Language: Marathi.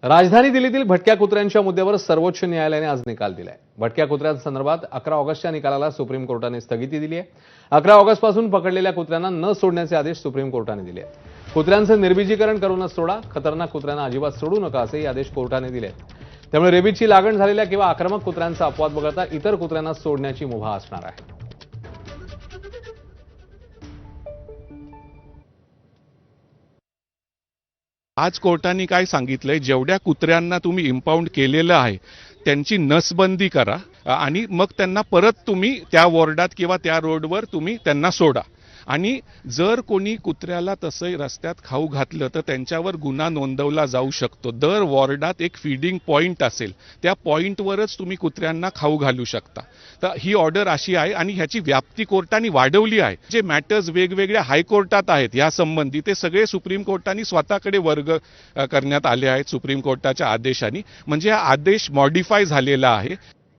राजधानी दिल्लीतील भटक्या कुत्र्यांच्या मुद्द्यावर सर्वोच्च न्यायालयाने आज निकाल दिलाय। भटक्या कुत्र्यांसंदर्भात 11 ऑगस्टच्या निकालाला सुप्रीम कोर्टाने स्थगिती दिली आहे। 11 ऑगस्टपासून पकडलेल्या कुत्र्यांना न सोडण्याचे आदेश सुप्रीम कोर्टाने दिले आहेत। कुत्र्यांचे निर्बीजीकरण करूनच सोडा, खतरनाक कुत्र्यांना अजिबात सोडू नका असेही आदेश कोर्टाने दिले आहेत। त्यामुळे रेबीजची लागण झालेल्या किंवा आक्रमक कुत्र्यांचा अपवाद वगळता इतर कुत्र्यांना सोडण्याची मुभा असणार आहे। आज कोर्टाने काय सांगितलंय, जेवढ्या कुत्र्यांना तुम्ही इंपाऊंड केलेलं आहे त्यांची नसबंदी करा आणि मग त्यांना परत तुम्ही त्या वॉर्डात किंवा त्या रोडवर तुम्ही त्यांना सोडा। आणि जर कोणी कुत्र्याला तसं रस्त्यात खाऊ घातलं तर त्यांच्यावर गुन्हा नोंदवला जाऊ शकतो। दर वॉर्डात एक फीडिंग पॉइंट असेल, त्या पॉइंटवरच तुम्ही कुत्र्यांना खाऊ घालू शकता। तर ही ऑर्डर अशी आहे आणि ह्याची व्याप्ती कोर्टाने वाढवली आहे। जे मॅटर्स वेगवेगळ्या हायकोर्टात आहेत या संबंधी ते सगळे सुप्रीम कोर्टाने स्वतःकडे वर्ग करण्यात आले आहेत सुप्रीम कोर्टाच्या आदेशाने। म्हणजे हा आदेश मॉडिफाय झालेला आहे।